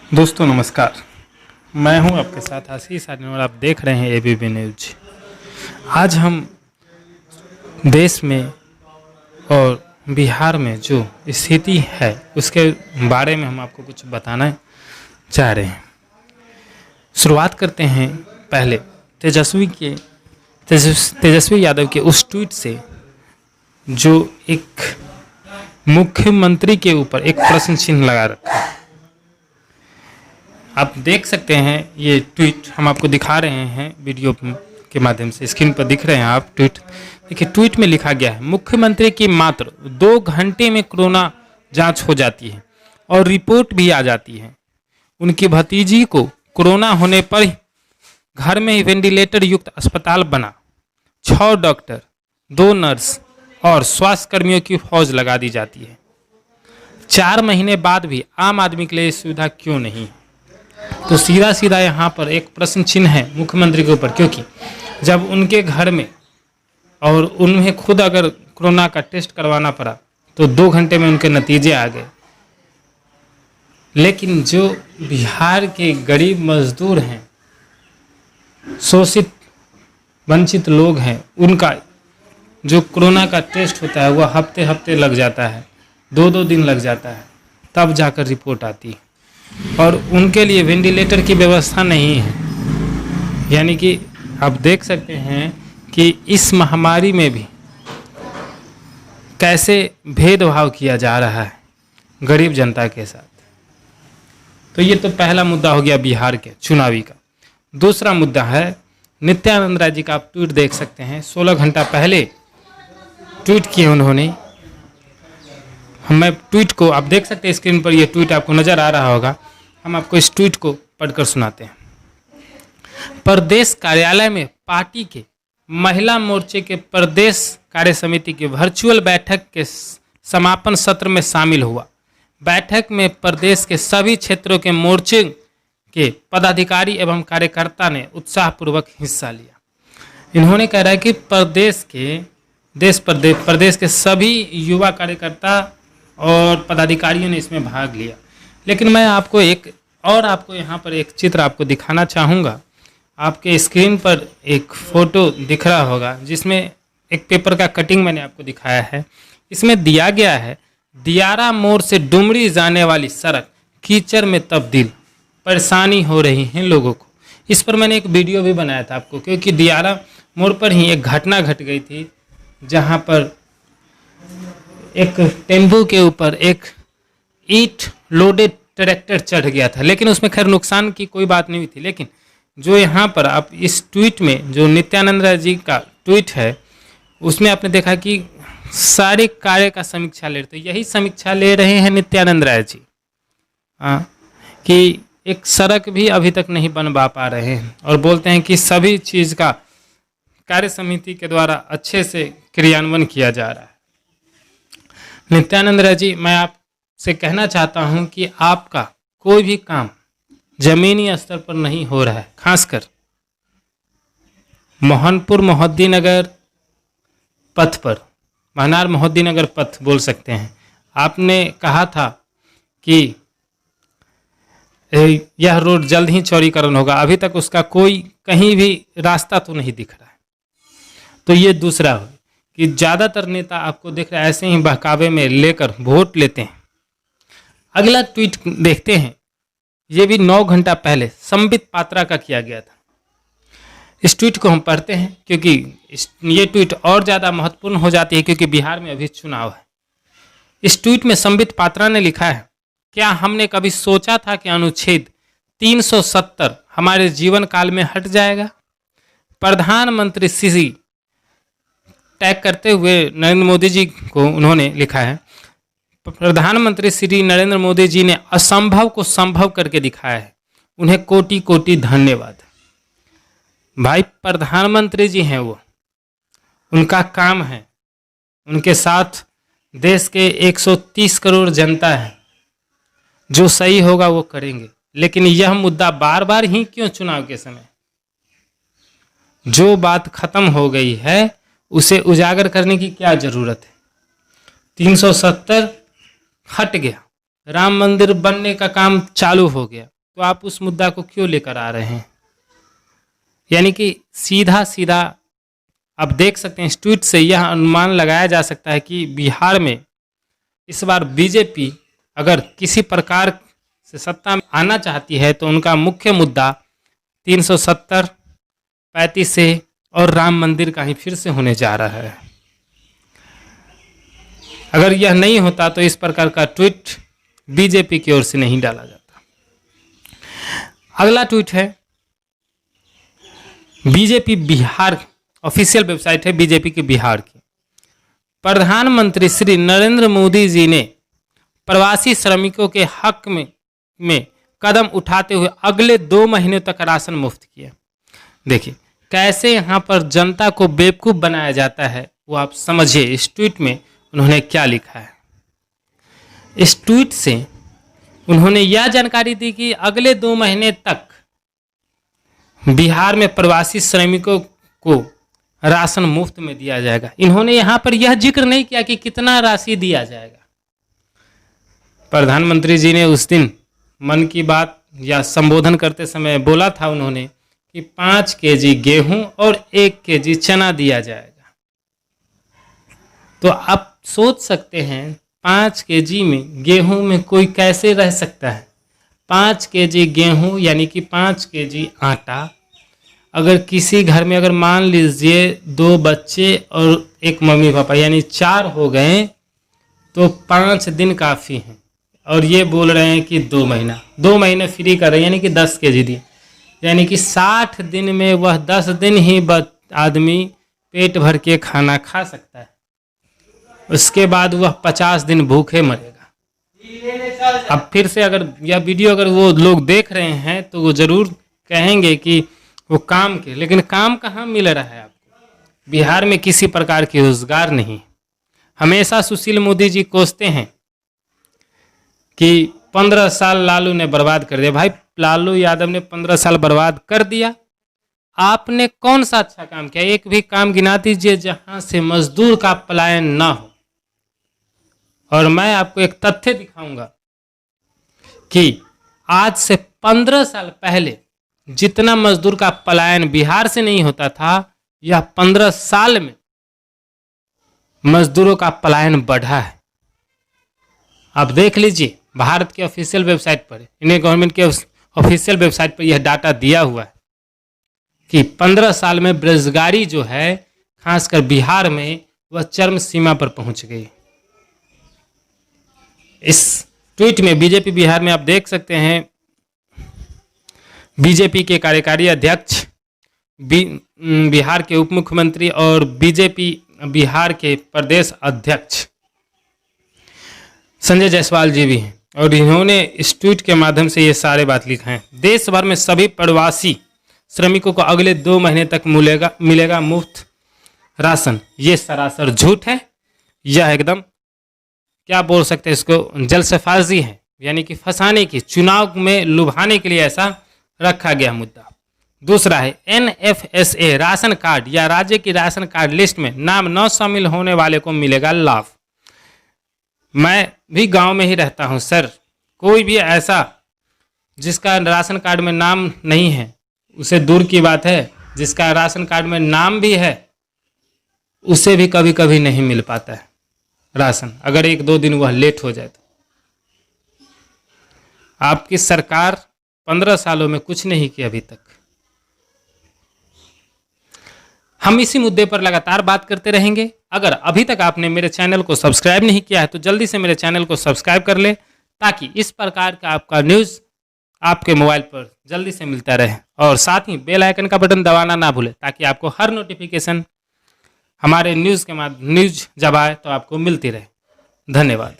दोस्तों नमस्कार। मैं हूं आपके साथ आशीष आर्यन और आप देख रहे हैं एबीपी न्यूज। आज हम देश में और बिहार में जो स्थिति है उसके बारे में हम आपको कुछ बताना चाह रहे हैं। शुरुआत करते हैं पहले तेजस्वी यादव के उस ट्वीट से जो एक मुख्यमंत्री के ऊपर एक प्रश्न चिन्ह लगा रखा है। आप देख सकते हैं ये ट्वीट हम आपको दिखा रहे हैं वीडियो के माध्यम से, स्क्रीन पर दिख रहे हैं आप ट्वीट। देखिए ट्वीट में लिखा गया है, मुख्यमंत्री की मात्र 2 घंटे में कोरोना जांच हो जाती है और रिपोर्ट भी आ जाती है। उनकी भतीजी को कोरोना होने पर ही घर में ही वेंटिलेटर युक्त अस्पताल बना, 6 डॉक्टर, 2 नर्स और स्वास्थ्य कर्मियों की फौज लगा दी जाती है। 4 महीने बाद भी आम आदमी के लिए सुविधा क्यों नहीं है? तो सीधा सीधा यहाँ पर एक प्रश्न चिन्ह है मुख्यमंत्री के ऊपर, क्योंकि जब उनके घर में और उन्हें खुद अगर कोरोना का टेस्ट करवाना पड़ा तो 2 घंटे में उनके नतीजे आ गए। लेकिन जो बिहार के गरीब मजदूर हैं, शोषित वंचित लोग हैं, उनका जो कोरोना का टेस्ट होता है वह हफ्ते हफ्ते लग जाता है, 2-2 दिन लग जाता है, तब जाकर रिपोर्ट आती है। और उनके लिए वेंटिलेटर की व्यवस्था नहीं है। यानी कि आप देख सकते हैं कि इस महामारी में भी कैसे भेदभाव किया जा रहा है गरीब जनता के साथ। तो ये तो पहला मुद्दा हो गया बिहार के चुनावी का। दूसरा मुद्दा है नित्यानंद राय जी का। आप ट्वीट देख सकते हैं, 16 घंटा पहले ट्वीट किए उन्होंने। मैं ट्वीट को आप देख सकते हैं स्क्रीन पर, ये ट्वीट आपको नज़र आ रहा होगा। हम आपको इस ट्वीट को पढ़कर सुनाते हैं। प्रदेश कार्यालय में पार्टी के महिला मोर्चे के प्रदेश कार्य समिति की वर्चुअल बैठक के समापन सत्र में शामिल हुआ। बैठक में प्रदेश के सभी क्षेत्रों के मोर्चे के पदाधिकारी एवं कार्यकर्ता ने उत्साहपूर्वक हिस्सा लिया। इन्होंने कह रहा है कि प्रदेश के सभी युवा कार्यकर्ता और पदाधिकारियों ने इसमें भाग लिया। लेकिन मैं आपको आपको यहाँ पर एक चित्र आपको दिखाना चाहूँगा। आपके स्क्रीन पर एक फ़ोटो दिख रहा होगा जिसमें एक पेपर का कटिंग मैंने आपको दिखाया है। इसमें दिया गया है, दियारा मोड़ से डुमरी जाने वाली सड़क कीचड़ में तब्दील, परेशानी हो रही है लोगों को। इस पर मैंने एक वीडियो भी बनाया था आपको, क्योंकि दियारा मोड़ पर ही एक घटना घट गई थी जहाँ पर एक टेम्पो के ऊपर एक ईंट लोडेड ट्रैक्टर चढ़ गया था। लेकिन उसमें खैर नुकसान की कोई बात नहीं हुई थी। लेकिन जो यहाँ पर आप इस ट्वीट में जो नित्यानंद राय जी का ट्वीट है उसमें आपने देखा कि सारे कार्य का समीक्षा ले रहे। तो यही समीक्षा ले रहे हैं नित्यानंद राय जी कि एक सड़क भी अभी तक नहीं बनवा पा रहे हैं और बोलते हैं कि सभी चीज़ का कार्य समिति के द्वारा अच्छे से क्रियान्वयन किया जा रहा है। नित्यानंद राय जी, मैं आपसे कहना चाहता हूं कि आपका कोई भी काम जमीनी स्तर पर नहीं हो रहा है। खासकर मोहनपुर मोहद्दीनगर पथ पर, महनार मोहद्दीनगर पथ बोल सकते हैं, आपने कहा था कि यह रोड जल्द ही चौड़ीकरण होगा। अभी तक उसका कोई कहीं भी रास्ता तो नहीं दिख रहा है। तो ये दूसरा हो कि ज़्यादातर नेता आपको देख रहे हैं ऐसे ही बहकावे में लेकर वोट लेते हैं। अगला ट्वीट देखते हैं, ये भी 9 घंटा पहले संबित पात्रा का किया गया था। इस ट्वीट को हम पढ़ते हैं क्योंकि ये ट्वीट और ज़्यादा महत्वपूर्ण हो जाती है क्योंकि बिहार में अभी चुनाव है। इस ट्वीट में संबित पात्रा ने लिखा है, क्या हमने कभी सोचा था कि अनुच्छेद 370 हमारे जीवन काल में हट जाएगा? प्रधानमंत्री श्री टैग करते हुए नरेंद्र मोदी जी को उन्होंने लिखा है, प्रधानमंत्री श्री नरेंद्र मोदी जी ने असंभव को संभव करके दिखाया है, उन्हें कोटि कोटि धन्यवाद। भाई प्रधानमंत्री जी हैं, वो उनका काम है, उनके साथ देश के 130 करोड़ जनता है, जो सही होगा वो करेंगे। लेकिन यह मुद्दा बार बार ही क्यों चुनाव के समय? जो बात खत्म हो गई है उसे उजागर करने की क्या जरूरत है? 370 हट गया, राम मंदिर बनने का काम चालू हो गया, तो आप उस मुद्दा को क्यों लेकर आ रहे हैं? यानी कि सीधा सीधा आप देख सकते हैं इस ट्वीट से यह अनुमान लगाया जा सकता है कि बिहार में इस बार बीजेपी अगर किसी प्रकार से सत्ता में आना चाहती है तो उनका मुख्य मुद्दा 370, 35 से और राम मंदिर का ही फिर से होने जा रहा है। अगर यह नहीं होता तो इस प्रकार का ट्वीट बीजेपी की ओर से नहीं डाला जाता। अगला ट्वीट है बीजेपी बिहार, ऑफिशियल वेबसाइट है बीजेपी की बिहार की। प्रधानमंत्री श्री नरेंद्र मोदी जी ने प्रवासी श्रमिकों के हक में कदम उठाते हुए अगले 2 महीने तक राशन मुफ्त किया। देखिए कैसे यहाँ पर जनता को बेवकूफ़ बनाया जाता है, वो आप समझिए। इस ट्वीट में उन्होंने क्या लिखा है। इस ट्वीट से उन्होंने यह जानकारी दी कि अगले 2 महीने तक बिहार में प्रवासी श्रमिकों को राशन मुफ्त में दिया जाएगा। इन्होंने यहाँ पर यह जिक्र नहीं किया कि कितना राशि दिया जाएगा। प्रधानमंत्री जी ने उस दिन मन की बात या संबोधन करते समय बोला था उन्होंने कि 5 केजी गेहूं और 1 केजी चना दिया जाएगा। तो आप सोच सकते हैं 5 केजी में गेहूं में कोई कैसे रह सकता है। 5 केजी गेहूं यानी कि 5 केजी आटा, अगर किसी घर में अगर मान लीजिए 2 बच्चे और 1 मम्मी पापा यानी 4 हो गए तो 5 दिन काफ़ी हैं। और ये बोल रहे हैं कि 2 महीने फ्री कर रहे हैं यानी कि 10 केजी दिए, यानी कि 60 दिन में वह 10 दिन ही आदमी पेट भर के खाना खा सकता है। उसके बाद वह 50 दिन भूखे मरेगा। अब फिर से अगर यह वीडियो अगर वो लोग देख रहे हैं तो वो ज़रूर कहेंगे कि वो काम के, लेकिन काम कहाँ मिल रहा है आपको? बिहार में किसी प्रकार की रोजगार नहीं। हमेशा सुशील मोदी जी कोसते हैं कि 15 साल लालू ने बर्बाद कर दिया। भाई लालू यादव ने 15 साल बर्बाद कर दिया। आपने कौन सा अच्छा काम किया? एक भी काम गिना दीजिए जहां से मजदूर का पलायन ना हो। और मैं आपको एक तथ्य दिखाऊंगा कि आज से 15 साल पहले जितना मजदूर का पलायन बिहार से नहीं होता था, यह 15 साल में मजदूरों का पलायन बढ़ा है। आप देख लीजिए भारत के ऑफिशियल वेबसाइट पर, इंडियन गवर्नमेंट के ऑफिशियल वेबसाइट पर यह डाटा दिया हुआ है कि 15 साल में बेरोजगारी जो है खासकर बिहार में वह चरम सीमा पर पहुंच गई। इस ट्वीट में बीजेपी बिहार में आप देख सकते हैं बीजेपी के कार्यकारी अध्यक्ष, बिहार के उप मुख्यमंत्री और बीजेपी बिहार के प्रदेश अध्यक्ष संजय जायसवाल जी भी हैं और इन्होंने इस ट्वीट के माध्यम से ये सारे बात लिखा है। देश भर में सभी प्रवासी श्रमिकों को अगले 2 महीने तक मिलेगा मुफ्त राशन। ये सरासर झूठ है। यह एकदम क्या बोल सकते हैं इसको, जलसेबाजी है, यानी कि फंसाने की, चुनाव में लुभाने के लिए ऐसा रखा गया मुद्दा। दूसरा है NFSA राशन कार्ड या राज्य की राशन कार्ड लिस्ट में नाम न शामिल होने वाले को मिलेगा लाभ। मैं भी गांव में ही रहता हूं सर, कोई भी ऐसा जिसका राशन कार्ड में नाम नहीं है, उसे दूर की बात है, जिसका राशन कार्ड में नाम भी है उसे भी कभी कभी नहीं मिल पाता है राशन, अगर 1-2 दिन वह लेट हो जाए तो। आपकी सरकार 15 सालों में कुछ नहीं किया अभी तक। हम इसी मुद्दे पर लगातार बात करते रहेंगे। अगर अभी तक आपने मेरे चैनल को सब्सक्राइब नहीं किया है तो जल्दी से मेरे चैनल को सब्सक्राइब कर ले, ताकि इस प्रकार का आपका न्यूज़ आपके मोबाइल पर जल्दी से मिलता रहे। और साथ ही बेल आइकन का बटन दबाना ना भूलें, ताकि आपको हर नोटिफिकेशन हमारे न्यूज़ जब आए तो आपको मिलती रहे। धन्यवाद।